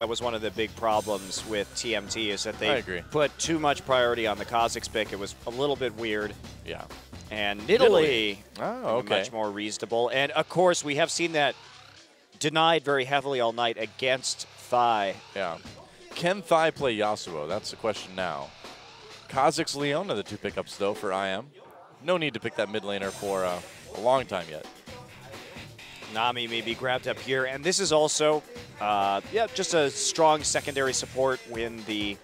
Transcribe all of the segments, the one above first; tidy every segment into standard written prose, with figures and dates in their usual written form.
That was one of the big problems with TMT is that they agree. put too much priority on the Kazakhs pick. It was a little bit weird. Yeah. And Italy, oh, okay. much more reasonable. And, of course, we have seen that denied very heavily all night against Thai. Yeah. Can Thai play Yasuo? That's the question now. Kazakhs Leona, the two pickups, though, for IM. No need to pick that mid laner for a long time yet. Nami may be grabbed up here. And this is also, just a strong secondary support when the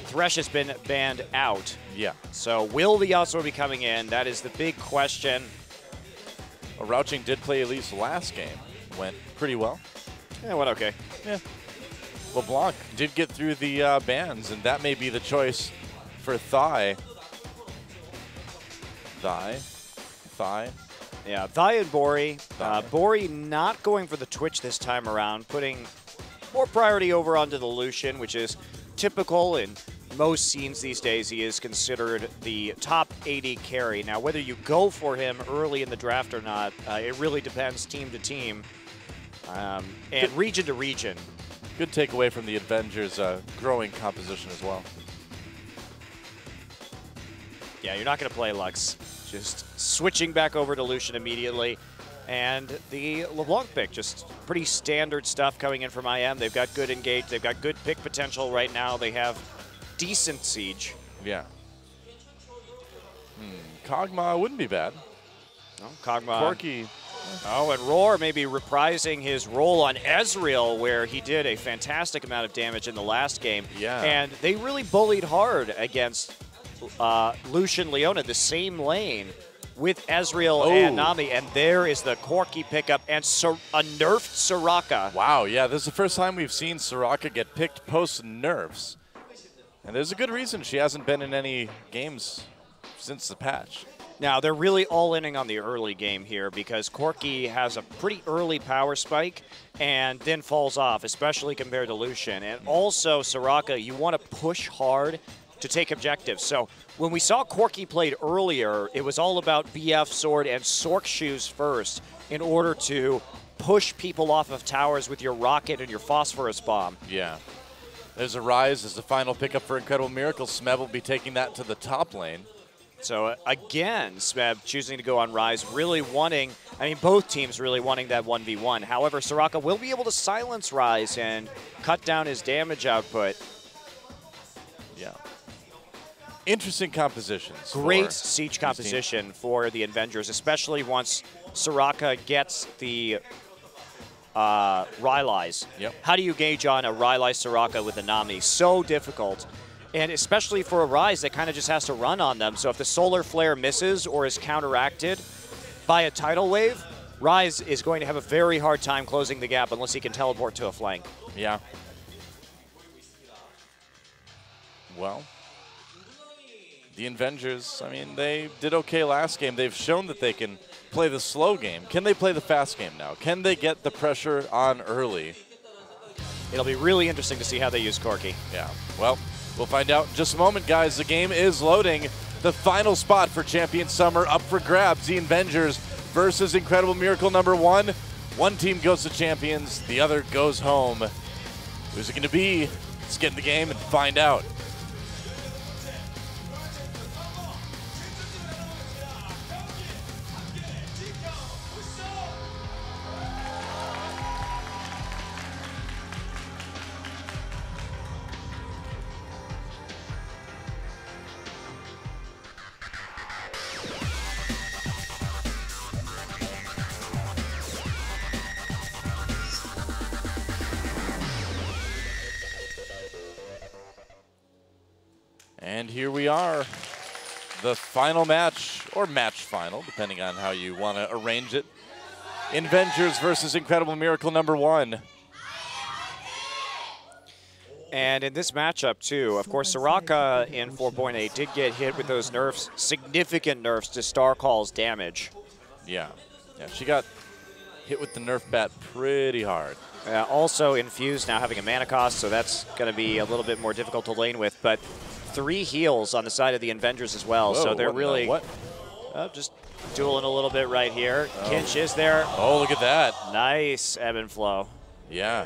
Thresh has been banned out. Yeah. So will the Yasuo be coming in? That is the big question. Well, Rouching did play Elise last game. Went pretty well. Yeah, went okay. Yeah. LeBlanc did get through the bans, and that may be the choice for Thai. Yeah, Thai and Bori. Bori not going for the Twitch this time around, putting more priority over onto the Lucian, which is typical in most scenes these days. He is considered the top 80 carry. Now, whether you go for him early in the draft or not, it really depends team to team and region to region. Good takeaway from the Invengers' growing composition as well. Yeah, you're not going to play Lux. Just switching back over to Lucian immediately. And the LeBlanc pick, just pretty standard stuff coming in from IM. They've got good engage. They've got good pick potential right now. They have decent siege. Yeah. Kog'Maw wouldn't be bad. No, Kog'Maw. Corki. Oh, and Roar maybe reprising his role on Ezreal, where he did a fantastic amount of damage in the last game. Yeah. And they really bullied hard against Lucian Leona, the same lane, with Ezreal and Nami. And there is the Corki pickup and a nerfed Soraka. Wow, yeah, this is the first time we've seen Soraka get picked post-nerfs. And there's a good reason she hasn't been in any games since the patch. Now, they're really all-inning on the early game here because Corki has a pretty early power spike and then falls off, especially compared to Lucian. And also, Soraka, you want to push hard to take objectives. So when we saw Corki played earlier, it was all about BF Sword and Sork Shoes first in order to push people off of towers with your rocket and your phosphorus bomb. Yeah. There's a Rise as the final pickup for Incredible Miracle. Smeb will be taking that to the top lane. So again, Smeb choosing to go on Rise, really wanting, both teams really wanting that 1v1. However, Soraka will be able to silence Rise and cut down his damage output. Yeah. Interesting compositions. Great siege composition for the Invengers, especially once Soraka gets the Rylai's. Yep. How do you gauge on a Rylai Soraka with a Nami? So difficult. And especially for a Rise that kind of just has to run on them. So if the Solar Flare misses or is counteracted by a Tidal Wave, Rise is going to have a very hard time closing the gap unless he can teleport to a flank. Yeah. Well, the Invengers, they did okay last game. They've shown that they can play the slow game. Can they play the fast game now? Can they get the pressure on early? It'll be really interesting to see how they use Corki. Yeah. Well, we'll find out in just a moment, guys. The game is loading. The final spot for Champion Summer up for grabs. The Invengers versus Incredible Miracle #1. One team goes to Champions, the other goes home. Who's it going to be? Let's get in the game and find out. And here we are, the final match, or match final, depending on how you want to arrange it. Invengers versus Incredible Miracle #1. And in this matchup, too, of course, Soraka in 4.8 did get hit with those nerfs, significant nerfs to Star Call's damage. Yeah. Yeah, she got hit with the nerf bat pretty hard. Also, Infused now having a mana cost, so that's going to be a little bit more difficult to lane with. But 3 heals on the side of the Invengers as well, Whoa, so they're really just dueling a little bit right here. Kinch is there. Oh, look at that. Nice ebb and flow. Yeah.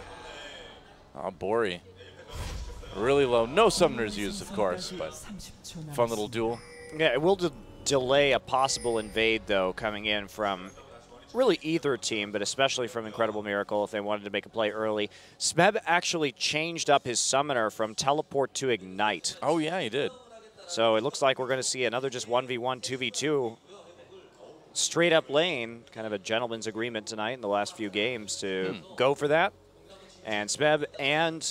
Oh, Bori. Really low. No summoners used, of course, but fun little duel. Yeah, it will delay a possible invade, though, coming in from really either team, but especially from Incredible Miracle if they wanted to make a play early. Smeb actually changed up his summoner from Teleport to Ignite. Oh, yeah, he did. So it looks like we're going to see another just 1v1, 2v2 straight up lane. Kind of a gentleman's agreement tonight in the last few games to go for that. And Smeb and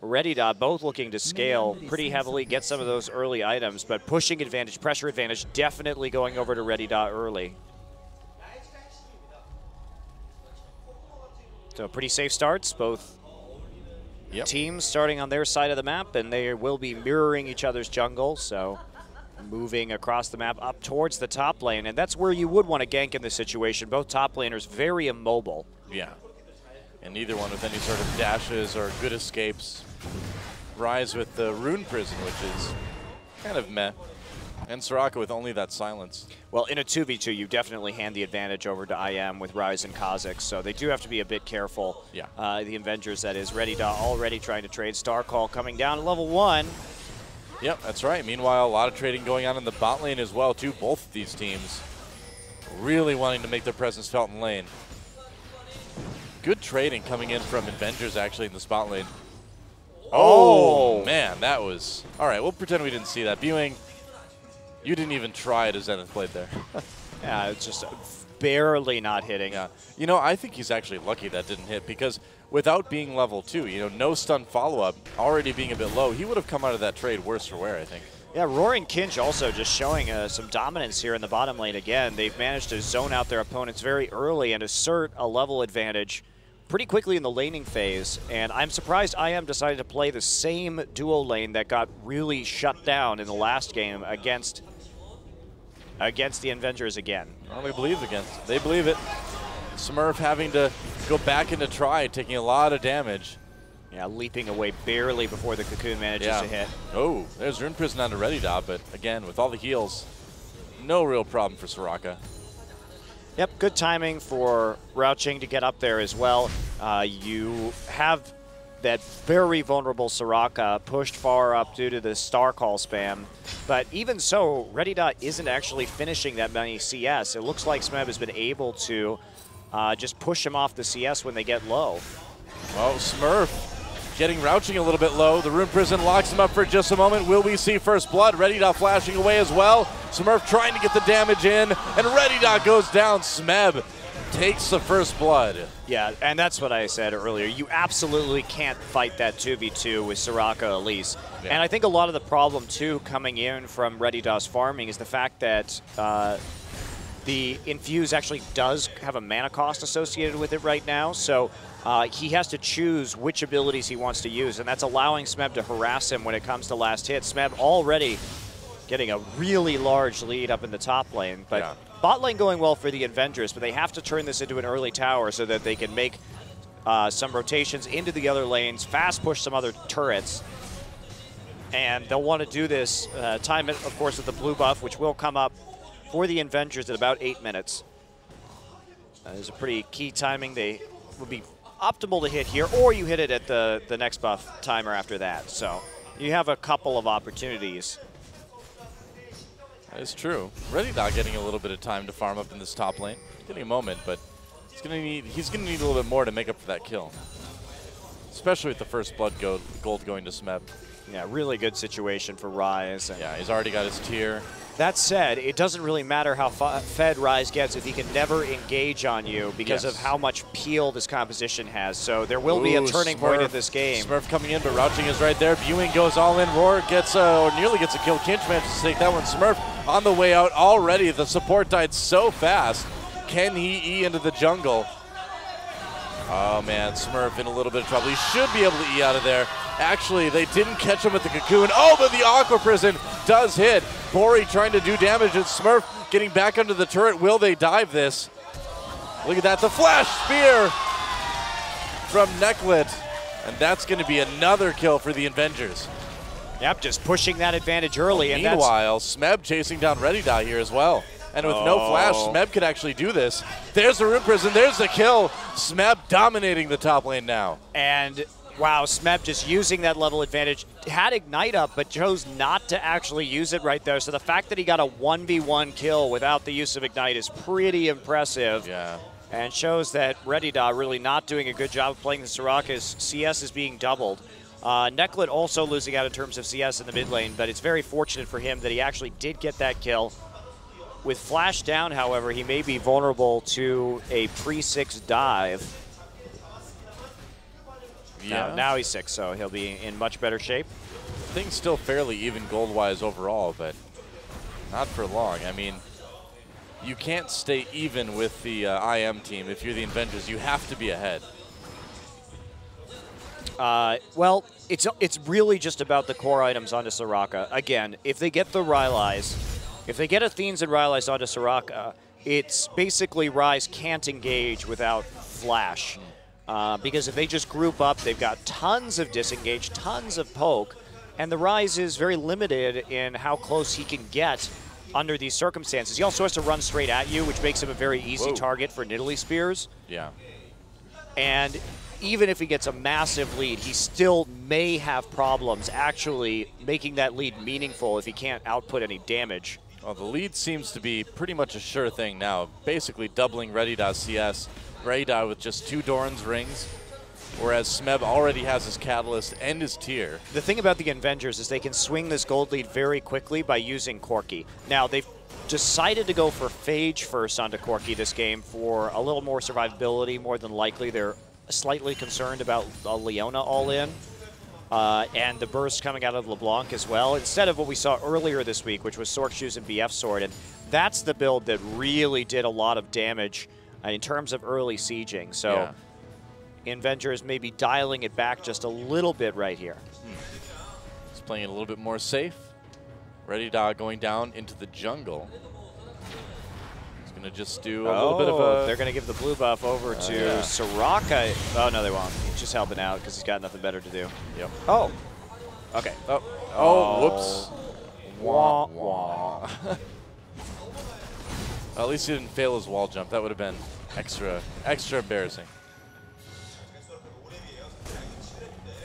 ReadyDot both looking to scale pretty heavily, get some of those early items, but pushing advantage, pressure advantage, definitely going over to ReadyDot early. So pretty safe starts, both teams starting on their side of the map, and they will be mirroring each other's jungle, so moving across the map up towards the top lane, and that's where you would want to gank in this situation. Both top laners very immobile. Yeah, and neither one with any sort of dashes or good escapes. Rise with the Rune Prison, which is kind of meh. And Soraka with only that silence. Well, in a 2v2, you definitely hand the advantage over to IM with Rise and Kha'Zix, so they do have to be a bit careful. Yeah. The Invengers, that is. ReadyDot already trying to trade. Starcall coming down to level 1. Yep, that's right. Meanwhile, a lot of trading going on in the bot lane as well, too. Both of these teams really wanting to make their presence felt in lane. Good trading coming in from Invengers, actually, in the spot lane. Oh, man, that was... All right, we'll pretend we didn't see that. Viewing, you didn't even try it as Zenith played there. Yeah, it's just barely not hitting. Yeah. You know, I think he's actually lucky that didn't hit, because without being level 2, you know, no stun follow-up, already being a bit low, he would have come out of that trade worse for wear, I think. Yeah, Roaring Kinch also just showing some dominance here in the bottom lane again. They've managed to zone out their opponents very early and assert a level advantage pretty quickly in the laning phase, and I'm surprised IM decided to play the same duo lane that got really shut down in the last game against the Invengers again. Well, they believe against. They believe it. Smurf having to go back into try, taking a lot of damage. Yeah, leaping away barely before the Cocoon manages to hit. Oh, there's Rune Prison on the ReadyDot, but again, with all the heals, no real problem for Soraka. Yep, good timing for Rouching to get up there as well. You have that very vulnerable Soraka pushed far up due to the Star Call spam. But even so, ReadyDot isn't actually finishing that many CS. It looks like Smeb has been able to just push him off the CS when they get low. Oh, Smurf getting Rouching a little bit low. The Rune Prison locks him up for just a moment. Will we see first blood? ReadyDot flashing away as well. Smurf trying to get the damage in, and ReadyDot goes down. Smeb takes the first blood. Yeah, and that's what I said earlier. You absolutely can't fight that 2v2 with Soraka Elise. Yeah. And I think a lot of the problem, too, coming in from ReadyDot's farming is the fact that the Infuse actually does have a mana cost associated with it right now. So he has to choose which abilities he wants to use, and that's allowing Smeb to harass him when it comes to last hit. Smeb already getting a really large lead up in the top lane. But bot lane going well for the Invengers, but they have to turn this into an early tower so that they can make some rotations into the other lanes, fast push some other turrets. And they'll want to do this, time it, of course, with the blue buff, which will come up for the Invengers at about 8 minutes. There's a pretty key timing. They would be optimal to hit here, or you hit it at the next buff timer after that. So you have a couple of opportunities. That is true. ReadyDot getting a little bit of time to farm up in this top lane. Getting a moment, but he's gonna need a little bit more to make up for that kill. Especially with the first blood gold going to Smeb. Yeah, really good situation for Rise. Yeah, he's already got his tier. That said, it doesn't really matter how fed Rise gets if he can never engage on you because of how much peel this composition has. So there will be a turning point in this game. Smurf coming in, but Rouching is right there. Viewing goes all in. Roar gets, or nearly gets a kill. Kinch manages to take that one. Smurf on the way out already. The support died so fast. Can he E into the jungle? Oh man, Smurf in a little bit of trouble. He should be able to E out of there. Actually, they didn't catch him with the Cocoon. Oh, but the Aqua Prison does hit. Bori trying to do damage, and Smurf getting back under the turret. Will they dive this? Look at that, the Flash Spear from Necklet. And that's going to be another kill for the Invengers. Yep, just pushing that advantage early. And meanwhile, Smeb chasing down ReadyDot here as well. And with no flash, Smeb could actually do this. There's the Rune Prison, there's the kill. Smeb dominating the top lane now. And Wow, Smeb just using that level advantage. Had Ignite up, but chose not to actually use it right there. So the fact that he got a 1v1 kill without the use of Ignite is pretty impressive. Yeah. And shows that Redida really not doing a good job of playing the Soraka's CS is being doubled. Necklet also losing out in terms of CS in the mid lane, but it's very fortunate for him that he actually did get that kill. With Flash down, however, he may be vulnerable to a pre-6 dive. Yeah. Now he's 6, so he'll be in much better shape. Things still fairly even gold-wise overall, but not for long. I mean, you can't stay even with the IM team if you're the Invengers. You have to be ahead. Well, it's really just about the core items onto Soraka. Again, if they get the Rylai's, if they get Athenes and Rylai's onto Soraka, it's basically Ryze can't engage without Flash. Because if they just group up, they've got tons of disengage, tons of poke, and the Ryze is very limited in how close he can get under these circumstances. He also has to run straight at you, which makes him a very easy target for Nidalee Spears. Yeah. And even if he gets a massive lead, he still may have problems actually making that lead meaningful if he can't output any damage. Well, the lead seems to be pretty much a sure thing now, basically doubling Redida's CS. Redida with just 2 Doran's rings, whereas Smeb already has his Catalyst and his tier. The thing about the Invengers is they can swing this gold lead very quickly by using Corki. Now, they've decided to go for Phage first onto Corki this game for a little more survivability. More than likely, they're slightly concerned about Leona all-in. And the burst coming out of LeBlanc as well, instead of what we saw earlier this week, which was Sorc Shoes and BF Sword. And that's the build that really did a lot of damage in terms of early sieging. So Invengers may be dialing it back just a little bit right here. He's playing it a little bit more safe. Redida going down into the jungle. He's going to just do a little bit of a... They're going to give the blue buff over to Soraka. Oh, no, they won't. He's just helping out because he's got nothing better to do. Yep. Oh. Okay. Whoops. Wah, wah. At least he didn't fail his wall jump. That would have been extra embarrassing.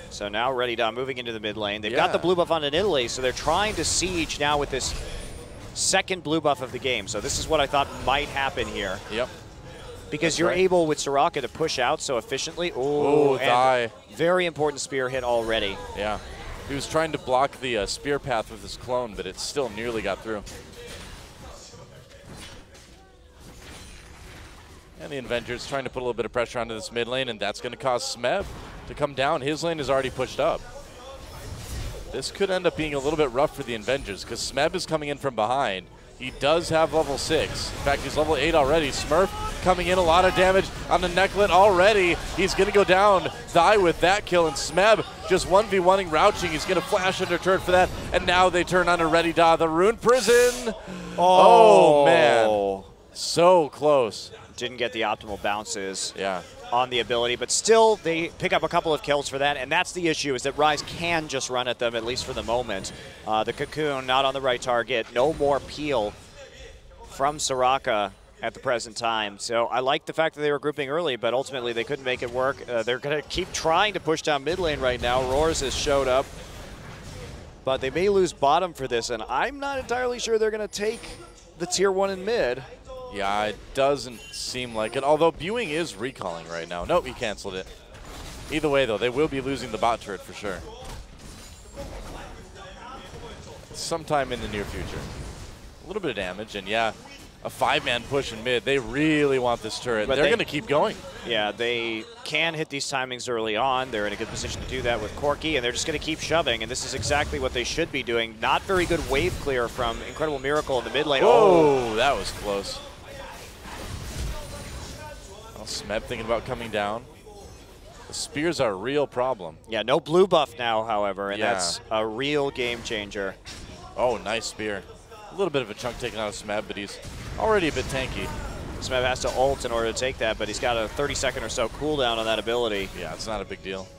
So now Redida moving into the mid lane. They've got the blue buff onto Nidalee, so they're trying to siege now with this second blue buff of the game. So this is what I thought might happen here. Yep. Because you're able with Soraka to push out so efficiently. Oh, die. Very important spear hit already. Yeah. He was trying to block the spear path with his clone, but it still nearly got through. And the Invengers trying to put a little bit of pressure onto this mid lane, and that's going to cause Smeb to come down. His lane is already pushed up. This could end up being a little bit rough for the Invengers because Smeb is coming in from behind. He does have level 6. In fact, he's level 8 already. Smurf coming in, a lot of damage on the Necklet already. He's going to go down, die with that kill, and Smeb just 1v1ing Rouching. He's going to flash under turret for that, and now they turn on to Redida, the Rune Prison. Oh, man. So close. Didn't get the optimal bounces on the ability, but still they pick up a couple of kills for that, and that's the issue, is that Ryze can just run at them, at least for the moment. The Cocoon not on the right target. No more peel from Soraka at the present time. So I like the fact that they were grouping early, but ultimately they couldn't make it work. They're going to keep trying to push down mid lane right now. Roars has showed up, but they may lose bottom for this, and I'm not entirely sure they're going to take the tier 1 in mid. Yeah, it doesn't seem like it, although Buing is recalling right now. Nope, he canceled it. Either way, though, they will be losing the bot turret for sure. Sometime in the near future. A little bit of damage, and yeah, a 5-man push in mid. They really want this turret. But they're going to keep going. Yeah, they can hit these timings early on. They're in a good position to do that with Corki, and they're just going to keep shoving, and this is exactly what they should be doing. Not very good wave clear from Incredible Miracle in the mid lane. Oh, that was close. Smeb thinking about coming down. The spears are a real problem. Yeah, no blue buff now, however, and that's a real game changer. Oh, nice spear. A little bit of a chunk taken out of Smeb, but he's already a bit tanky. Smeb has to ult in order to take that, but he's got a 30-second or so cooldown on that ability. Yeah, it's not a big deal.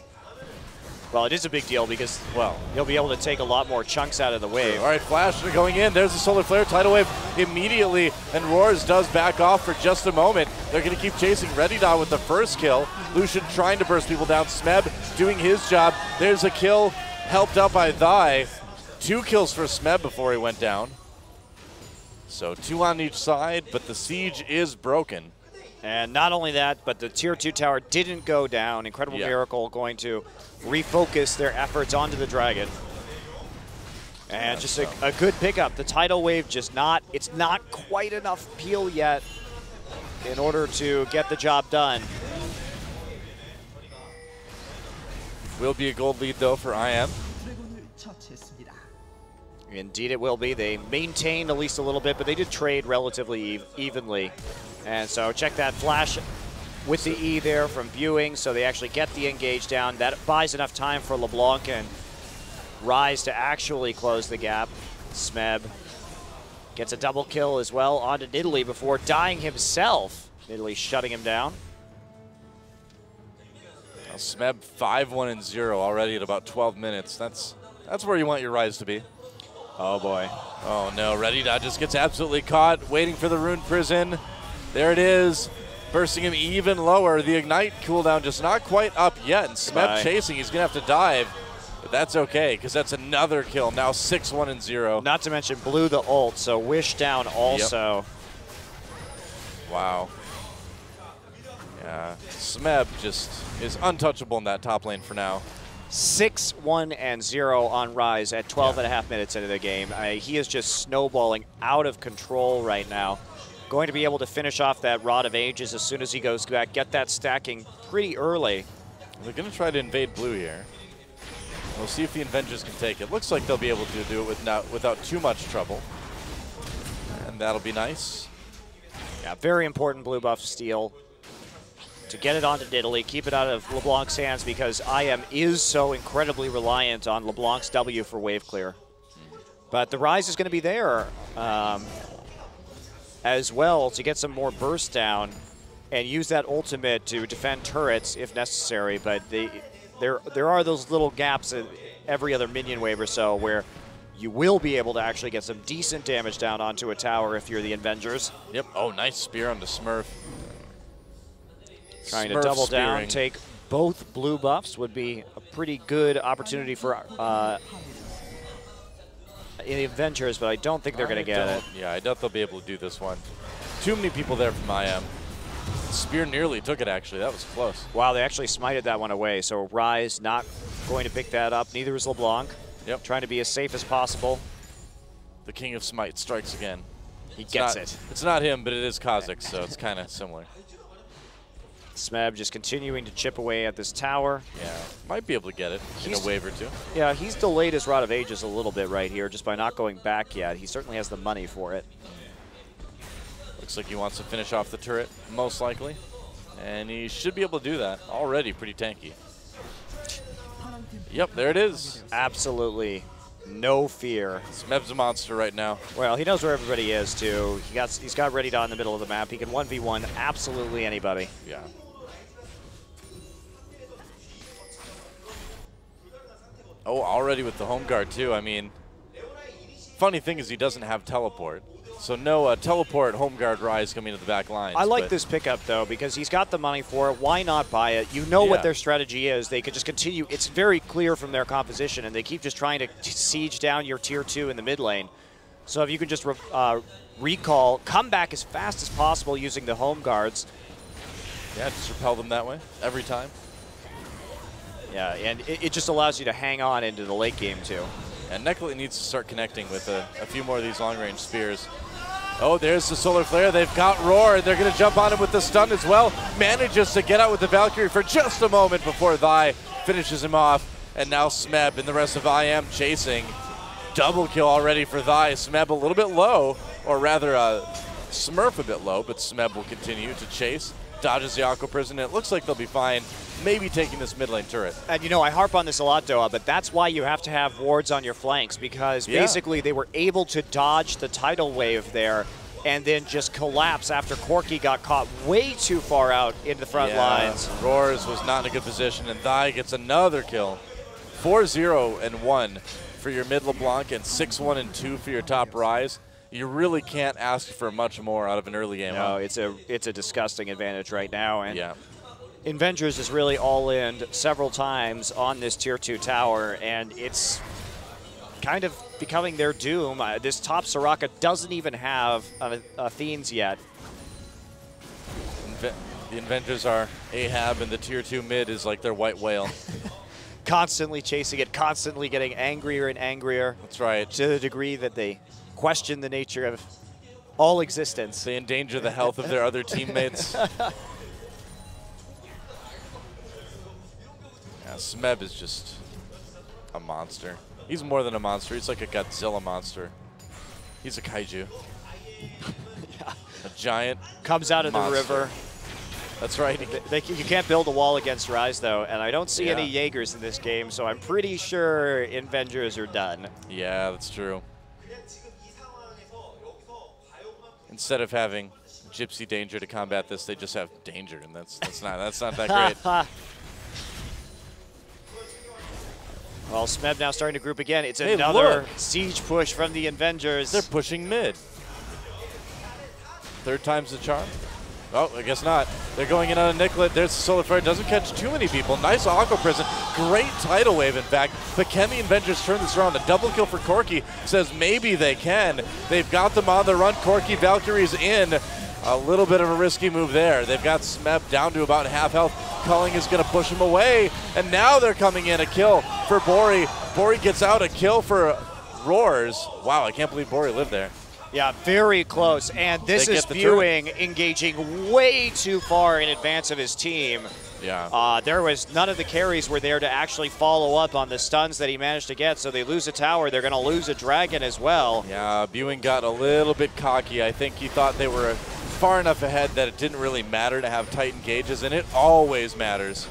Well, it is a big deal because, well, you'll be able to take a lot more chunks out of the wave. All right, Flash going in. There's the Solar Flare. Tidal Wave immediately, and Roars does back off for just a moment. They're going to keep chasing. Redidot with the first kill. Lucian trying to burst people down. Smeb doing his job. There's a kill helped out by Thai. 2 kills for Smeb before he went down. So 2 on each side, but the siege is broken. And not only that, but the Tier 2 tower didn't go down. Incredible Miracle going to refocus their efforts onto the Dragon. And just a good pickup. The Tidal Wave just it's not quite enough peel yet in order to get the job done. Will be a gold lead, though, for IM. Indeed it will be. They maintained at least a little bit, but they did trade relatively evenly. And so check that flash with the E there from viewing, so they actually get the engage down. That buys enough time for LeBlanc and Rise to actually close the gap. Smeb gets a double kill as well onto Nidalee before dying himself. Nidalee shutting him down. Now Smeb 5-1-0 already at about 12 minutes. That's where you want your Rise to be. Oh boy. Oh no, Redidot just gets absolutely caught, waiting for the Rune Prison. There it is, bursting him even lower. The Ignite cooldown just not quite up yet, and Smeb chasing, he's gonna have to dive, but that's okay, because that's another kill, now 6-1-0. Not to mention blew the ult, so Wish down also. Yep. Wow. Yeah, Smeb just is untouchable in that top lane for now. 6-1-0 on Rise at 12.5 minutes into the game. He is just snowballing out of control right now. Going to be able to finish off that Rod of Ages as soon as he goes back, get that stacking pretty early. They're going to try to invade blue here. We'll see if the Invengers can take it. Looks like they'll be able to do it without too much trouble. And that'll be nice. Yeah, very important blue buff steal to get it onto Nidalee, keep it out of LeBlanc's hands because IM is so incredibly reliant on LeBlanc's W for wave clear. But the Rise is going to be there as well to get some more burst down and use that ultimate to defend turrets if necessary. But there are those little gaps in every other minion wave or so where you will be able to actually get some decent damage down onto a tower if you're the Invengers. Yep. Oh, nice spear on the Smurf. Trying to double down, take both blue buffs would be a pretty good opportunity for the Invengers, but I don't think they're going to get it. Yeah, I doubt they'll be able to do this one. Too many people there from IM. Spear nearly took it, actually. That was close. Wow, they actually smited that one away. So Rise not going to pick that up. Neither is LeBlanc. Yep. Trying to be as safe as possible. The King of Smite strikes again. He gets it. It's not him, but it is Kha'Zix, so it's kind of similar. Smeb just continuing to chip away at this tower. Yeah, might be able to get it in a wave or two. Yeah, he's delayed his Rod of Ages a little bit right here just by not going back yet. He certainly has the money for it. Looks like he wants to finish off the turret, most likely. And he should be able to do that. Already pretty tanky. Yep, there it is. Absolutely no fear. Smeb's a monster right now. Well, he knows where everybody is, too. He's got Redidot in the middle of the map. He can 1v1 absolutely anybody. Yeah. Oh, already with the home guard, too. I mean, funny thing is he doesn't have teleport. So no teleport home guard Rise coming to the back lines. I like this pickup, though, because he's got the money for it. Why not buy it? You know what their strategy is. They could just continue. It's very clear from their composition, and they keep just trying to siege down your tier 2 in the mid lane. So if you can just recall, come back as fast as possible using the home guards. Yeah, just repel them that way every time. Yeah, and it just allows you to hang on into the late game, too. And Neckley needs to start connecting with a few more of these long-range spears. Oh, there's the Solar Flare. They've got Roar, and they're going to jump on him with the stun as well. Manages to get out with the Valkyrie for just a moment before Thai finishes him off. And now Smeb and the rest of IM chasing. Double kill already for Thai. Smeb a little bit low, or rather Smurf a bit low, but Smeb will continue to chase. Dodges the Aqua Prison, and it looks like they'll be fine, maybe taking this mid lane turret. And you know, I harp on this a lot, Doa, but that's why you have to have wards on your flanks, because basically they were able to dodge the tidal wave there and then just collapse after Corki got caught way too far out in the front lines. Roars was not in a good position, and Thai gets another kill. 4-0 and 1 for your mid LeBlanc and 6-1 and 2 for your top Rise. You really can't ask for much more out of an early game. No, it's a disgusting advantage right now. And yeah. Invengers is really all in several times on this tier 2 tower, and it's kind of becoming their doom. This top Soraka doesn't even have Athenes yet. The Invengers are Ahab, and the tier 2 mid is like their white whale. Constantly chasing it, constantly getting angrier and angrier. That's right. To the degree that they question the nature of all existence. They endanger the health of their other teammates. Yeah, Smeb is just a monster. He's more than a monster. He's like a Godzilla monster. He's a kaiju. Yeah. A giant comes out of monster. The river. That's right. You can't build a wall against Rise, though, and I don't see any Jaegers in this game, so I'm pretty sure Invengers are done. Yeah, that's true. Instead of having Gypsy Danger to combat this, they just have Danger, and that's not that great. Well, Smeb now starting to group again. It's another siege push from the Invengers. They're pushing mid. Third time's the charm. Oh, I guess not. They're going in on a Nicklet. There's the Solar Flare. Doesn't catch too many people. Nice Aqua Prison. Great tidal wave, in fact. But can the Invengers turn this around? A double kill for Corki says maybe they can. They've got them on the run. Corki Valkyrie's in. A little bit of a risky move there. They've got Smeb down to about half health. Culling is going to push him away. And now they're coming in. A kill for Bori. Bori gets out. A kill for Roars. Wow, I can't believe Bori lived there. Yeah, very close. And this is Viewing engaging way too far in advance of his team. Yeah. There was none of the carries were there to actually follow up on the stuns that he managed to get. So they lose a tower. They're going to lose a dragon as well. Yeah, Viewing got a little bit cocky. I think he thought they were far enough ahead that it didn't really matter to have tight engages, and it always matters.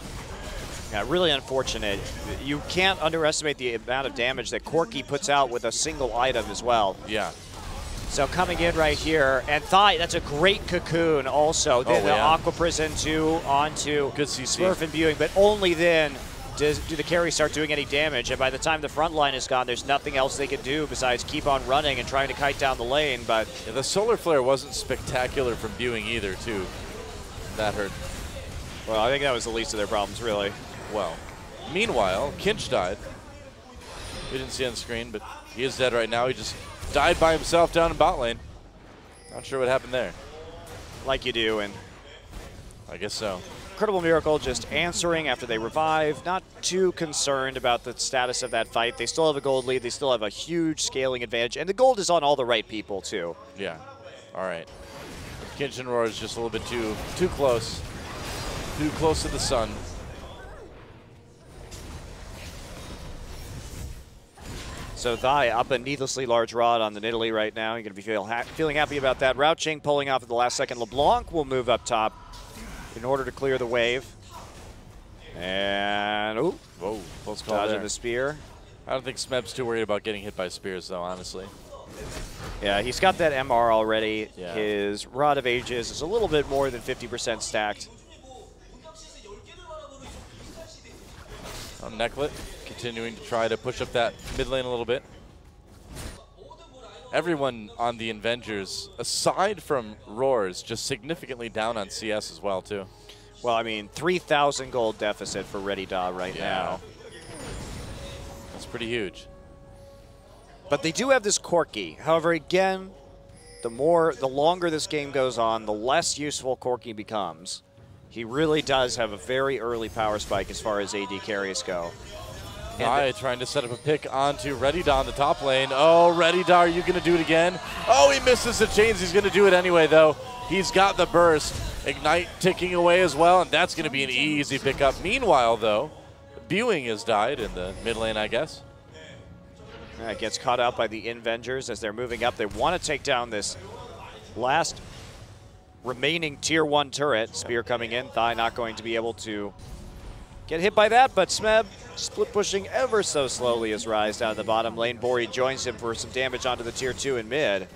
Yeah, really unfortunate. You can't underestimate the amount of damage that Corki puts out with a single item as well. Yeah. So coming in right here, and Thigh, that's a great cocoon also. The Aqua Prison onto good CC. Smurf and Viewing, but only then do the carries start doing any damage. And by the time the front line is gone, there's nothing else they can do besides keep on running and trying to kite down the lane. But yeah, the Solar Flare wasn't spectacular from Viewing either, too. That hurt. Well, I think that was the least of their problems, really. Well, meanwhile, Kinch died. We didn't see on the screen, but he is dead right now. He just died by himself down in bot lane. Not sure what happened there. Like you do, and I guess so. Incredible Miracle just answering after they revive. Not too concerned about the status of that fight. They still have a gold lead. They still have a huge scaling advantage, and the gold is on all the right people too. Yeah. All right. Kinch and Roar is just a little bit too close. Too close to the sun. So Thigh up a needlessly large rod on the Nidalee right now. You're going to be feeling happy about that. Rouching pulling off at the last second. LeBlanc will move up top in order to clear the wave. And, ooh, whoa, close call dodging there. the spear. I don't think Smeb's too worried about getting hit by spears, though, honestly. Yeah, he's got that MR already. Yeah. His Rod of Ages is a little bit more than 50% stacked. Necklet continuing to try to push up that mid lane a little bit. Everyone on the Invengers, aside from Roars, just significantly down on CS as well, too. Well, I mean, 3,000 gold deficit for Ready Da right now. That's pretty huge. But they do have this Corki. However, again, the longer this game goes on, the less useful Corki becomes. He really does have a very early power spike as far as AD carries go. Trying to set up a pick onto Ready Da on the top lane. Oh, Ready Da, are you going to do it again? Oh, he misses the chains. He's going to do it anyway, though. He's got the burst. Ignite ticking away as well, and that's going to be an easy pickup. Meanwhile, though, Viewing has died in the mid lane, I guess. It gets caught out by the Invengers as they're moving up. They want to take down this last remaining tier 1 turret. Spear coming in. Thigh not going to be able to get hit by that, but Smeb split pushing ever so slowly as Rise down to the bottom lane. Bori joins him for some damage onto the tier 2 in mid.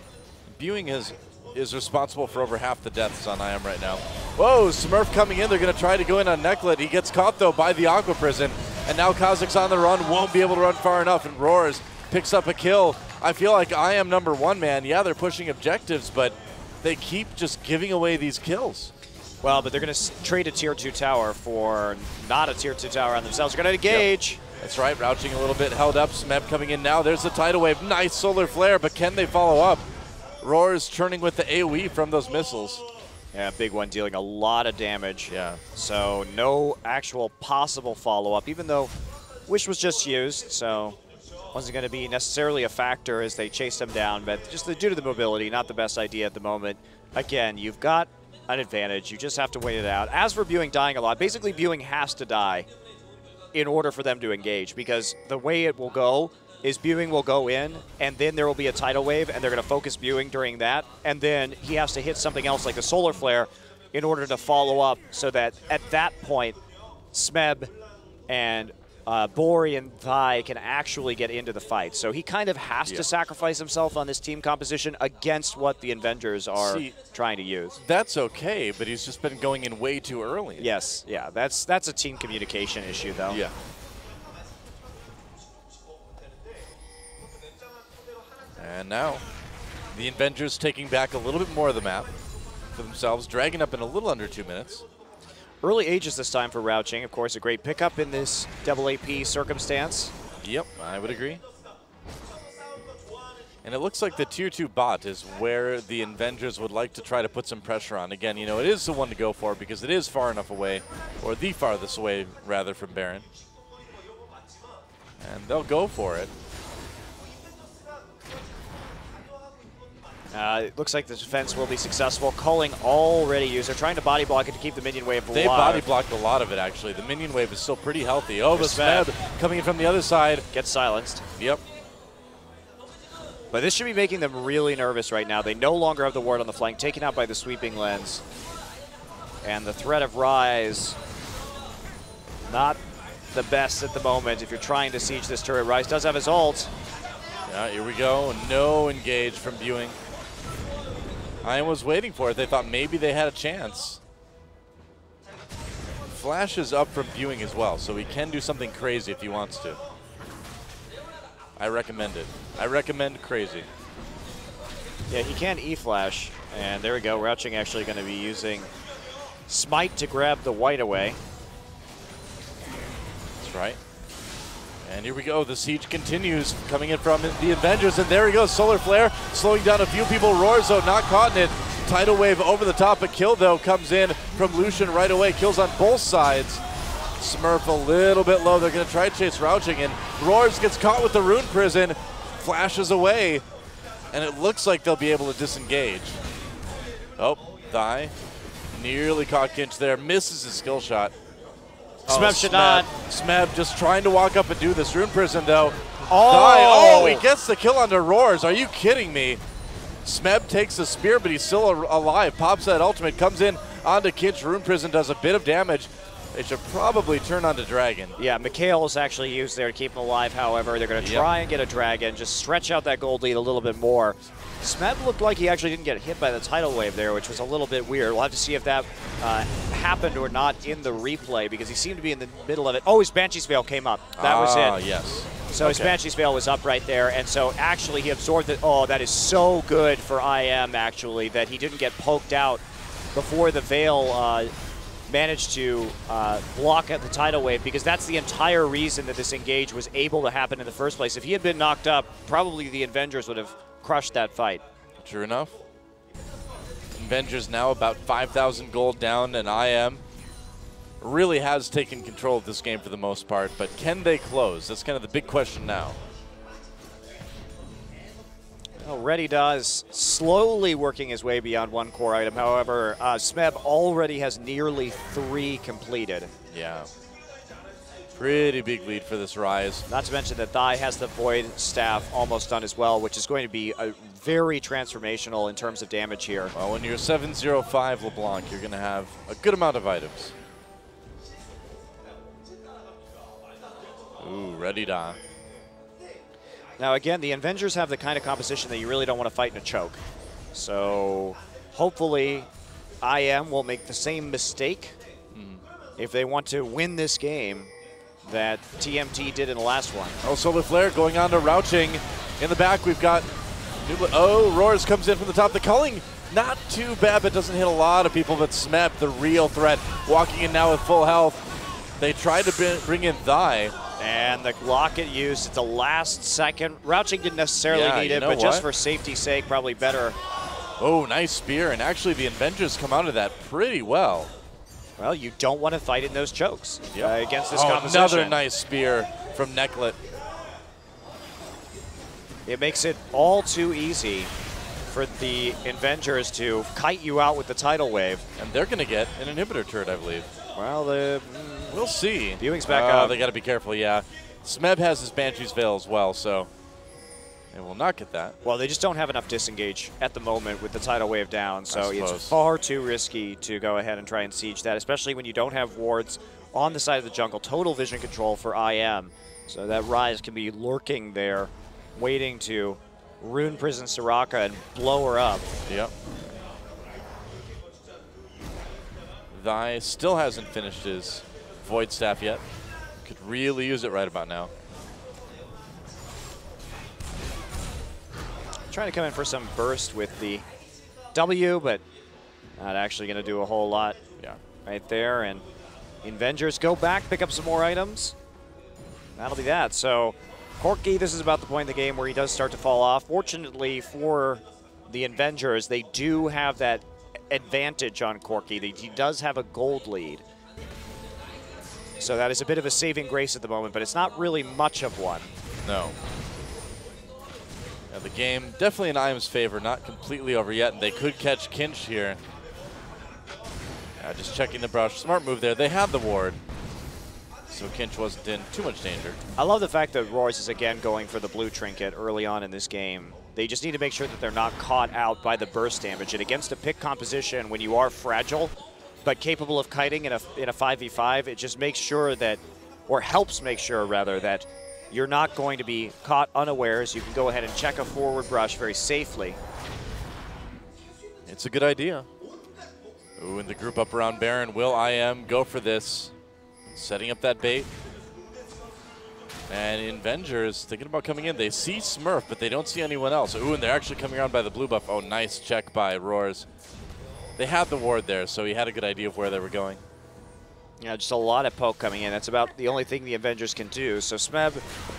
Viewing is responsible for over half the deaths on IM right now. Whoa, Smurf coming in. They're going to try to go in on Necklet. He gets caught, though, by the Aqua Prison, And now Kazakh's on the run, won't be able to run far enough, and Roars picks up a kill. I feel like IM1, man. Yeah, they're pushing objectives, but they keep just giving away these kills. Well, but they're going to trade a tier 2 tower for not a tier 2 tower on themselves. They're going to engage. Yep. That's right, Rouching a little bit held up. Smeb coming in now. There's the tidal wave. Nice solar flare, but can they follow up? Roars churning with the AoE from those missiles. Yeah, big one, dealing a lot of damage. Yeah. So no actual possible follow-up, even though Wish was just used, so wasn't going to be necessarily a factor as they chased him down, but just due to the mobility, not the best idea at the moment. Again, you've got an advantage. You just have to wait it out. As for Viewing dying a lot, basically Viewing has to die in order for them to engage, because the way it will go is Viewing will go in, and then there will be a tidal wave, and they're going to focus Viewing during that, and then he has to hit something else like a solar flare in order to follow up, so that at that point, Smeb and Bori and Thai can actually get into the fight. So he kind of has to sacrifice himself on this team composition against what the Invengers are trying to use. That's okay, but he's just been going in way too early. Yes, yeah, that's a team communication issue, though. Yeah. And now, the Invengers taking back a little bit more of the map for themselves, dragging up in a little under 2 minutes. Early ages this time for Rouching. Of course, a great pickup in this double AP circumstance. Yep, I would agree. And it looks like the tier 2 bot is where the Invengers would like to try to put some pressure on. Again, you know, it is the one to go for because it is far enough away, or the farthest away, rather, from Baron. And they'll go for it. It looks like the defense will be successful. Culling already used. They're trying to body block it to keep the minion wave alive. They body blocked a lot of it, actually. The minion wave is still pretty healthy. Oh, the Smeb coming in from the other side. Gets silenced. Yep. But this should be making them really nervous right now. They no longer have the ward on the flank, taken out by the sweeping lens. And the threat of Rise, not the best at the moment if you're trying to siege this turret. Rise does have his ult. Yeah, here we go. No engage from Viewing. I was waiting for it. They thought maybe they had a chance. Flash is up from Viewing as well, so he can do something crazy if he wants to. I recommend it. I recommend crazy. Yeah, he can E-Flash. And there we go. Rouching actually going to be using Smite to grab the white away. That's right. And here we go. The siege continues, coming in from the Invengers, and there he goes. Solar Flare slowing down a few people. Roars, though, not caught in it. Tidal Wave over the top. A kill, though, comes in from Lucian right away. Kills on both sides. Smurf a little bit low. They're going to try to chase Rouching, and Roars gets caught with the Rune Prison, flashes away, and it looks like they'll be able to disengage. Oh, Thigh nearly caught Kinch there. Misses his skill shot. Smeb should not. Smeb just trying to walk up and do this. Rune Prison, though. Oh! Oh, he gets the kill onto Roars. Are you kidding me? Smeb takes the spear, but he's still alive. Pops that ultimate, comes in onto Kinch. Rune Prison does a bit of damage. They should probably turn on the Dragon. Yeah, Mikhail is actually used there to keep him alive, however. They're going to try and get a Dragon, just stretch out that gold lead a little bit more. Smeb looked like he actually didn't get hit by the tidal wave there, which was a little bit weird. We'll have to see if that happened or not in the replay, because he seemed to be in the middle of it. Oh, his Banshee's Veil came up. That was it. Yes. So his Banshee's Veil was up right there, and so actually he absorbed it. Oh, that is so good for IM, actually, that he didn't get poked out before the Veil managed to block at the tidal wave, because that's the entire reason that this engage was able to happen in the first place. If he had been knocked up, probably the Invengers would have crushed that fight. True enough. Invengers now about 5,000 gold down, and IM really has taken control of this game for the most part, but can they close? That's kind of the big question now. Well, Reddy does slowly working his way beyond one core item. However, Smeb already has nearly 3 completed. Yeah. Pretty big lead for this Rise. Not to mention that Thai has the Void Staff almost done as well, which is going to be a very transformational in terms of damage here. Well, when you're 705 LeBlanc, you're going to have a good amount of items. Ooh, ready to. Now again, the Invengers have the kind of composition that you really don't want to fight in a choke. So hopefully IM will make the same mistake if they want to win this game. that TMT did in the last one. Oh, Solar Flare going on to Rouching. In the back, we've got... Oh, Roars comes in from the top. The culling, not too bad, but doesn't hit a lot of people. But Smeb, the real threat, walking in now with full health. They tried to bring in Thigh. And the locket used at the last second. Rouching didn't necessarily need it, but just for safety's sake, probably better. Oh, nice spear. And actually, the Invengers come out of that pretty well. Well, you don't want to fight in those chokes against this composition. Another nice spear from Necklet. It makes it all too easy for the Invengers to kite you out with the tidal wave. And they're going to get an inhibitor turret, I believe. Well, we'll see. Viewing's back up. They got to be careful, yeah. Smeb has his Banshee's Veil as well, so they will not get that. Well, they just don't have enough disengage at the moment with the tidal wave down, so it's far too risky to go ahead and try and siege that, especially when you don't have wards on the side of the jungle. Total vision control for IM, so that Rise can be lurking there, waiting to rune prison Soraka and blow her up. Yep. Thigh still hasn't finished his Void Staff yet. Could really use it right about now. Trying to come in for some burst with the W, but not actually going to do a whole lot right there. And Invengers go back, pick up some more items. That'll be that. So Corki, this is about the point in the game where he does start to fall off. Fortunately for the Invengers, they do have that advantage on Corki. He does have a gold lead. So that is a bit of a saving grace at the moment, but it's not really much of one. No. Yeah, the game definitely in IM's favor, not completely over yet, and they could catch Kinch here. Just checking the brush. Smart move there. They had the ward, so Kinch wasn't in too much danger. I love the fact that Royce is again going for the blue trinket early on in this game. They just need to make sure that they're not caught out by the burst damage. And against a pick composition, when you are fragile, but capable of kiting in a 5v5, it just makes sure that, or helps make sure rather, that you're not going to be caught unawares. You can go ahead and check a forward brush very safely. It's a good idea. Ooh, in the group up around Baron, will IM go for this? Setting up that bait. And Invengers thinking about coming in. They see Smurf, but they don't see anyone else. Ooh, and they're actually coming around by the blue buff. Oh, nice check by Roars. They had the ward there, so he had a good idea of where they were going. Yeah, just a lot of poke coming in. That's about the only thing the Invengers can do. So Smeb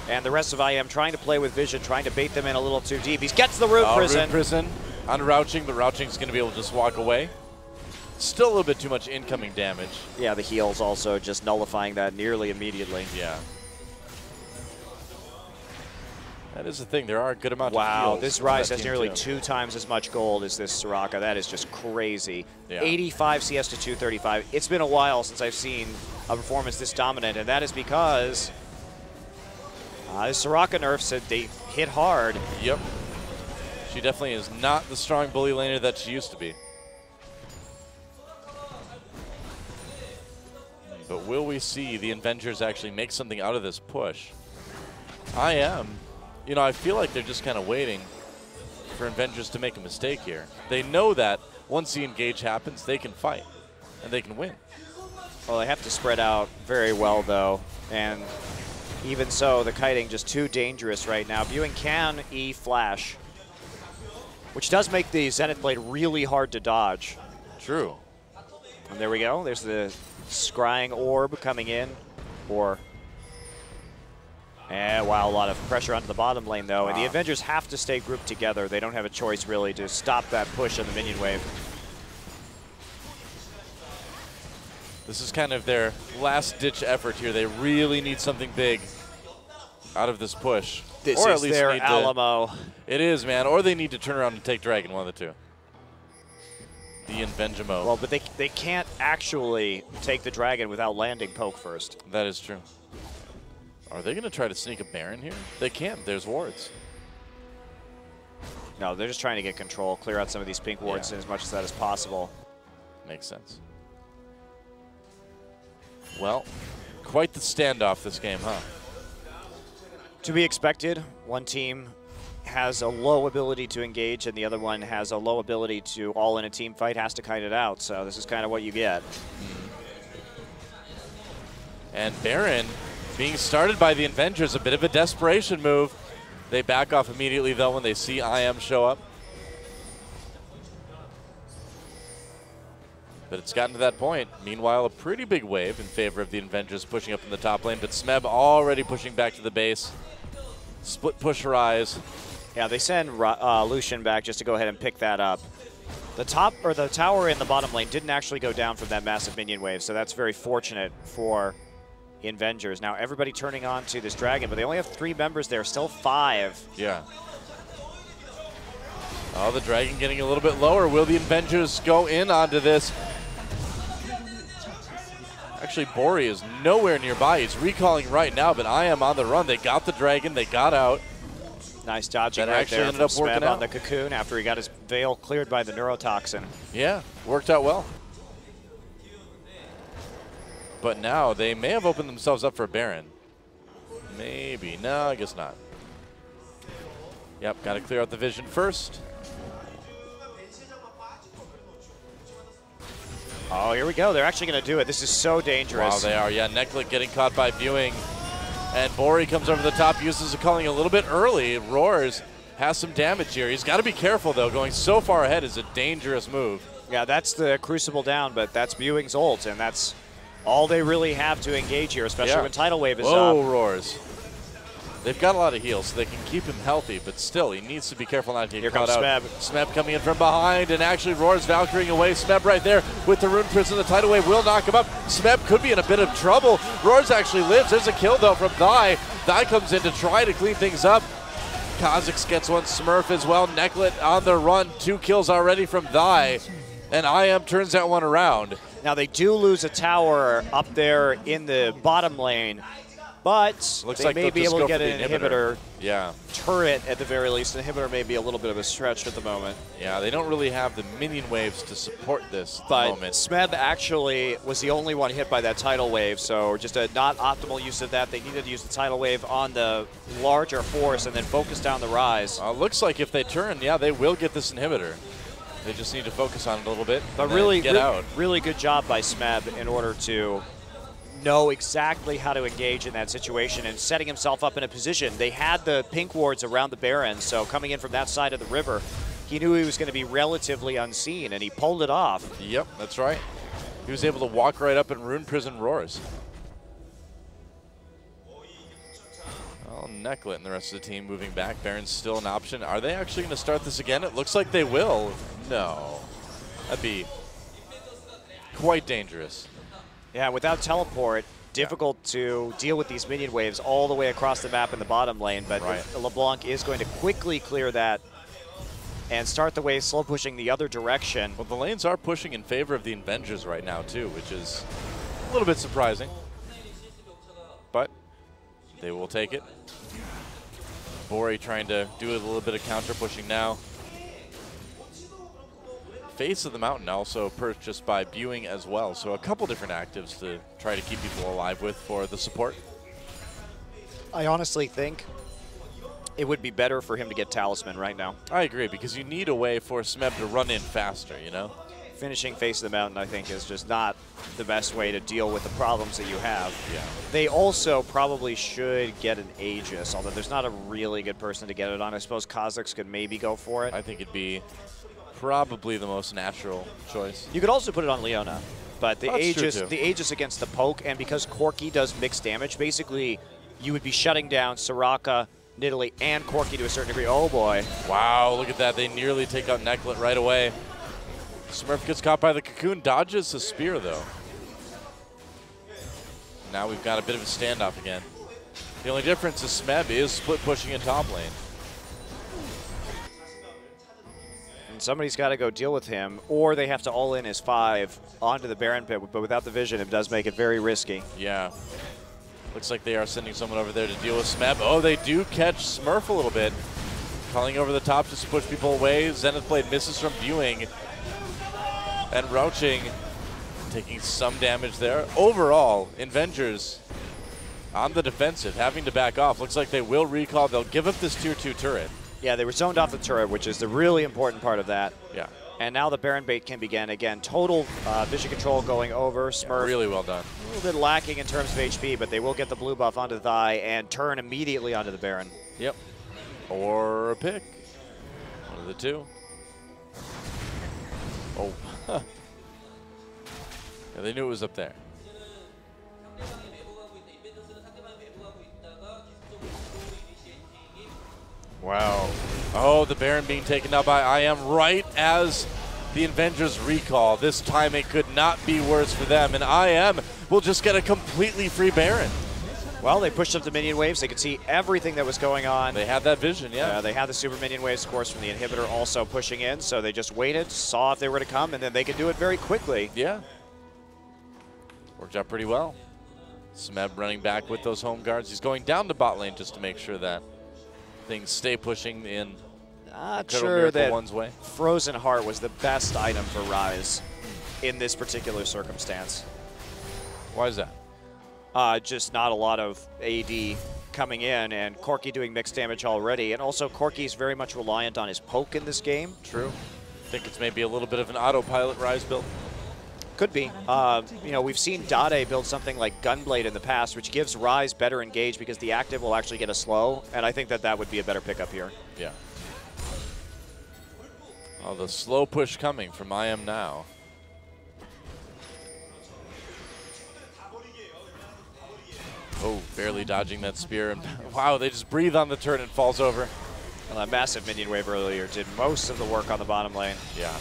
and the rest of IM trying to play with vision, trying to bait them in a little too deep. He gets the Rune Prison. Rune Prison on Rouching, but Rouching's going to be able to just walk away. Still a little bit too much incoming damage. Yeah, the heals also just nullifying that nearly immediately. Yeah. That is the thing. There are a good amount of heals. Wow, this Rise has nearly 2 times as much gold as this Soraka. That is just crazy. Yeah. 85 CS to 235. It's been a while since I've seen a performance this dominant, and that is because the Soraka nerf said they hit hard. Yep. She definitely is not the strong bully laner that she used to be. But will we see the Invengers actually make something out of this push? You know, I feel like they're just kind of waiting for Invengers to make a mistake here. They know that once the engage happens, they can fight and they can win. Well, they have to spread out very well, though. And even so, the kiting just too dangerous right now. Viewing can E-flash, which does make the Zenith Blade really hard to dodge. True. And there we go. There's the scrying orb coming in. Wow, a lot of pressure onto the bottom lane, though. Wow. And the Avengers have to stay grouped together. They don't have a choice, really, to stop that push on the minion wave. This is kind of their last-ditch effort here. They really need something big out of this push. This or is at least their Alamo. It is, man. Or they need to turn around and take Dragon, one of the two. The Invengemo. Well, but they can't actually take the Dragon without landing poke first. That is true. Are they going to try to sneak a Baron here? They can't. There's wards. No, they're just trying to get control, clear out some of these pink wards as much as that as possible. Makes sense. Well, quite the standoff this game, huh? To be expected. One team has a low ability to engage and the other one has a low ability to all in a team fight, has to kite it out. So this is kind of what you get. And Baron being started by the Invengers, a bit of a desperation move. They back off immediately, though, when they see IM show up. But it's gotten to that point. Meanwhile, a pretty big wave in favor of the Invengers pushing up in the top lane, but Smeb already pushing back to the base. Split push Rise. Yeah, they send Lucian back just to go ahead and pick that up. The tower in the bottom lane didn't actually go down from that massive minion wave, so that's very fortunate for Invengers. Now everybody turning on to this dragon, but they only have 3 members there, still 5. Yeah. Oh, the dragon getting a little bit lower. Will the Invengers go in onto this? Actually, Bori is nowhere nearby. He's recalling right now, but I am on the run. They got the dragon. They got out. Nice dodging That right actually there ended from up working Smeb on out. the cocoon after he got his veil cleared by the neurotoxin. Yeah, worked out well. But now they may have opened themselves up for Baron. Maybe. No, I guess not. Yep, got to clear out the vision first. Oh, here we go. They're actually going to do it. This is so dangerous. Wow, they are. Yeah, Necklet getting caught by viewing. And Bori comes over the top, uses the culling a little bit early. Roars, has some damage here. He's got to be careful, though. Going so far ahead is a dangerous move. Yeah, that's the Crucible down, but that's Viewing's ult, and that's all they really have to engage here, especially when Tidal Wave is Whoa, up. Roars. They've got a lot of heals, so they can keep him healthy, but still, he needs to be careful not to get caught out. Smeb. Smeb coming in from behind, and actually Roars Valkyring away. Smeb right there with the Rune Prison. The Tidal Wave will knock him up. Smeb could be in a bit of trouble. Roars actually lives. There's a kill, though, from Thai. Thai comes in to try to clean things up. Kha'Zix gets one, Smurf as well. Necklet on the run. 2 kills already from Thai, and IM turns that one around. Now, they do lose a tower up there in the bottom lane, but Looks they like may they'll be just able to go get for an the inhibitor Yeah. turret at the very least. An inhibitor may be a little bit of a stretch at the moment. Yeah, they don't really have the minion waves to support this at the But moment. Smeb actually was the only one hit by that tidal wave, so just a not optimal use of that. They needed to use the tidal wave on the larger force and then focus down the Rise. Looks like if they turn, yeah, they will get this inhibitor. They just need to focus on it a little bit. But and really, get out. really good job by Smeb in order to know exactly how to engage in that situation and setting himself up in a position. They had the pink wards around the Baron, so coming in from that side of the river, he knew he was going to be relatively unseen, and he pulled it off. Yep, that's right. He was able to walk right up and Rune Prison Roars. Oh, Necklet and the rest of the team moving back. Baron's still an option. Are they actually going to start this again? It looks like they will. No. That'd be quite dangerous. Yeah, without teleport, difficult to deal with these minion waves all the way across the map in the bottom lane, but LeBlanc is going to quickly clear that and start the wave slow pushing the other direction. Well, the lanes are pushing in favor of the Invengers right now, too, which is a little bit surprising. But they will take it. Bori trying to do a little bit of counter pushing now. Face of the Mountain also purchased by Viewing as well, so a couple different actives to try to keep people alive with for the support. I honestly think it would be better for him to get Talisman right now. I agree, because you need a way for Smeb to run in faster, you know? Finishing Face of the Mountain, I think, is just not the best way to deal with the problems that you have. Yeah. They also probably should get an Aegis, although there's not a really good person to get it on. I suppose Kha'Zix could maybe go for it. I think it'd be probably the most natural choice. You could also put it on Leona, but the That's Aegis against the poke, and because Corki does mixed damage, basically you would be shutting down Soraka, Nidalee, and Corki to a certain degree. Oh boy. Wow, look at that. They nearly take out Necklet right away. Smurf gets caught by the cocoon, dodges the spear though. Now we've got a bit of a standoff again. The only difference is Smeb is split pushing in top lane. Somebody's got to go deal with him, or they have to all in his 5 onto the Baron pit, but without the vision, it does make it very risky. Yeah. Looks like they are sending someone over there to deal with Smeb. Oh, they do catch Smurf a little bit. Calling over the top just to push people away. Zenith Blade misses from Viewing. And Rouching taking some damage there. Overall, Invengers on the defensive, having to back off. Looks like they will recall. They'll give up this tier 2 turret. Yeah, they were zoned off the turret, which is the really important part of that. Yeah. And now the Baron bait can begin. Again, total vision control going over. Smurf. Yeah, really well done. A little bit lacking in terms of HP, but they will get the blue buff onto the thigh and turn immediately onto the Baron. Yep. Or a pick. One of the two. Oh. Yeah, they knew it was up there. Wow. Oh, the Baron being taken out by IM right as the Invengers recall. This time it could not be worse for them, and IM will just get a completely free Baron. Well, they pushed up the minion waves. They could see everything that was going on. They had that vision, yeah. They had the super minion waves, of course, from the inhibitor also pushing in, so they just waited, saw if they were to come, and then they could do it very quickly. Yeah. Worked out pretty well. Smeb running back with those home guards. He's going down to bot lane just to make sure that things stay pushing in. Not sure that one's way. Frozen Heart was the best item for Ryze in this particular circumstance. Why is that? Just not a lot of AD coming in, and Corki doing mixed damage already. And also, Corki's very much reliant on his poke in this game. True. I think it's maybe a little bit of an autopilot Ryze build. Could be. You know, we've seen Dade build something like Gunblade in the past, which gives Ryze better engage because the active will actually get a slow, and I think that that would be a better pickup here. Yeah. Oh, the slow push coming from IM now. Oh, barely dodging that spear. And wow, they just breathe on the turret and it falls over. Well, that massive minion wave earlier did most of the work on the bottom lane. Yeah.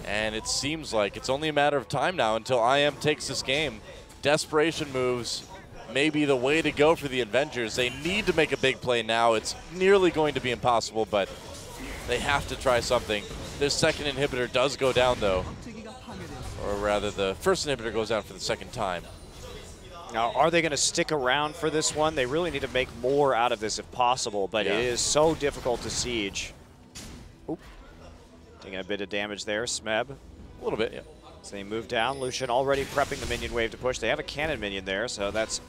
And it seems like it's only a matter of time now until IM takes this game. Desperation moves may be the way to go for the Invengers. They need to make a big play now. It's nearly going to be impossible, but they have to try something. This second inhibitor does go down, though. Or rather, the first inhibitor goes down for the second time. Now, are they going to stick around for this one? They really need to make more out of this if possible, but it is so difficult to siege. Oop. Taking a bit of damage there, Smeb. A little bit, yeah. So they move down. Lucian already prepping the minion wave to push. They have a cannon minion there, so that's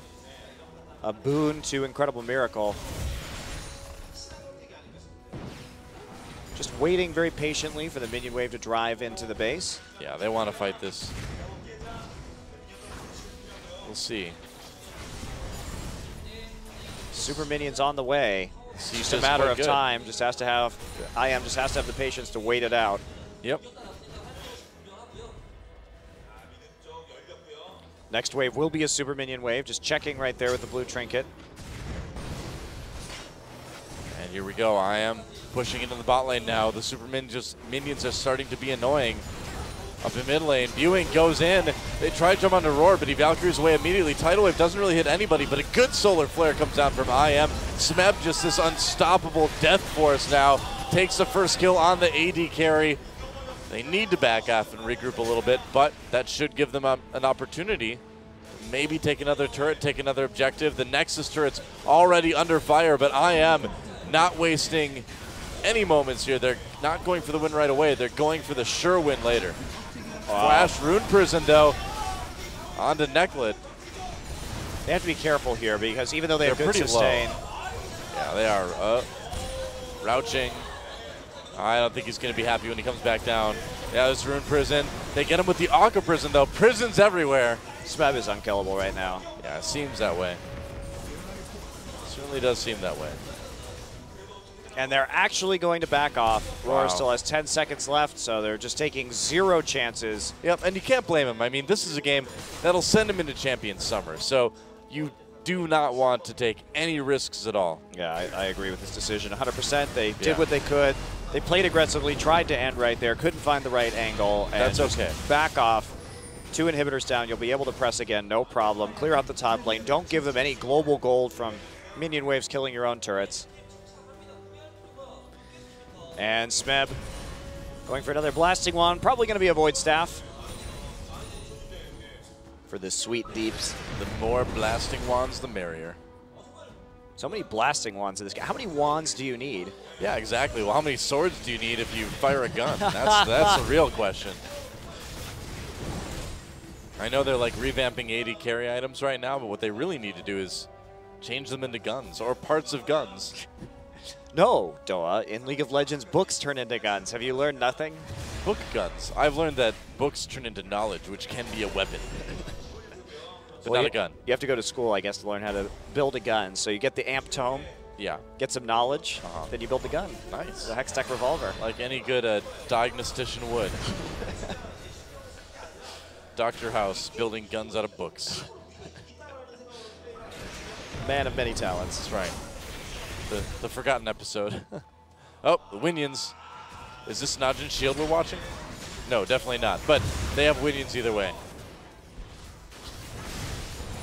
a boon to Incredible Miracle. Just waiting very patiently for the minion wave to drive into the base. Yeah, they want to fight this. We'll see. Super minions on the way. It's just a matter of time. Just has to have IM just has to have the patience to wait it out. Yep. Next wave will be a super minion wave. Just checking right there with the blue trinket. And here we go. IM pushing into the bot lane now. The super minions are starting to be annoying. Up in mid lane, Viewing goes in. They try to jump onto Roar, but he Valkyries away immediately. Tidal Wave doesn't really hit anybody, but a good solar flare comes down from IM. Smeb, just this unstoppable death force now, takes the first kill on the AD carry. They need to back off and regroup a little bit, but that should give them an opportunity to maybe take another turret, take another objective. The Nexus turret's already under fire, but IM not wasting any moments here. They're not going for the win right away. They're going for the sure win later. Wow. Flash Rune Prison, though, onto Necklet. They have to be careful here because even though they have good sustain. Yeah, they are Rouching. I don't think he's going to be happy when he comes back down. Yeah, there's Rune Prison. They get him with the Aqua Prison, though. Prisons everywhere. Smeb is unkillable right now. Yeah, it seems that way. Certainly does seem that way. And they're actually going to back off. Wow. Roar still has 10 seconds left, so they're just taking 0 chances. Yep, and you can't blame him. I mean, this is a game that'll send him into Champions Summer, so you do not want to take any risks at all. Yeah, I agree with this decision 100%. They did what they could. They played aggressively, tried to end right there, couldn't find the right angle. And that's okay. Back off. 2 inhibitors down. You'll be able to press again, no problem. Clear out the top lane. Don't give them any global gold from minion waves killing your own turrets. And Smeb going for another blasting wand. Probably going to be a Void Staff for the sweet deeps. The more blasting wands, the merrier. So many blasting wands in this game. How many wands do you need? Yeah, exactly. Well, how many swords do you need if you fire a gun? That's a real question. I know they're like revamping AD carry items right now, but what they really need to do is change them into guns or parts of guns. No, Doa. In League of Legends, books turn into guns. Have you learned nothing? Book guns. I've learned that books turn into knowledge, which can be a weapon. But Well, not a gun. You have to go to school, I guess, to learn how to build a gun. So you get the amp tome, Yeah. get some knowledge, then you build the gun. Nice. The Hextech revolver. Like any good diagnostician would. Dr. House building guns out of books. Man of many talents. That's right. The forgotten episode. Oh, the Winions. Is this Najin Shield we're watching? No, definitely not. But they have Winions either way.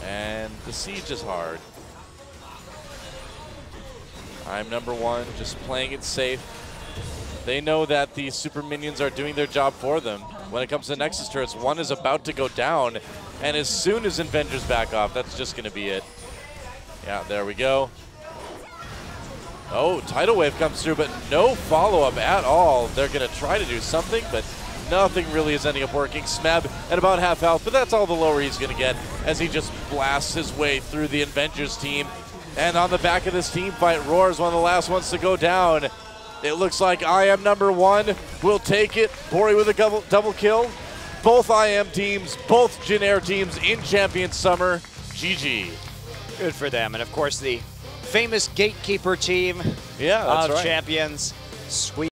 And the siege is hard. I'm #1, just playing it safe. They know that the super minions are doing their job for them. When it comes to Nexus turrets, one is about to go down, and as soon as Invengers back off, that's just going to be it. Yeah, there we go. Oh, Tidal Wave comes through, but no follow-up at all. They're going to try to do something, but nothing really is ending up working. Smeb at about half health, but that's all the lower he's going to get as he just blasts his way through the Invengers team. And on the back of this team fight, Roar is one of the last ones to go down. It looks like IM1 will take it. Bori with a double kill. Both IM teams, both Jin Air teams in Champion Summer. GG. Good for them. And of course, the famous Gatekeeper team Yeah, that's of right. champions. Sweet.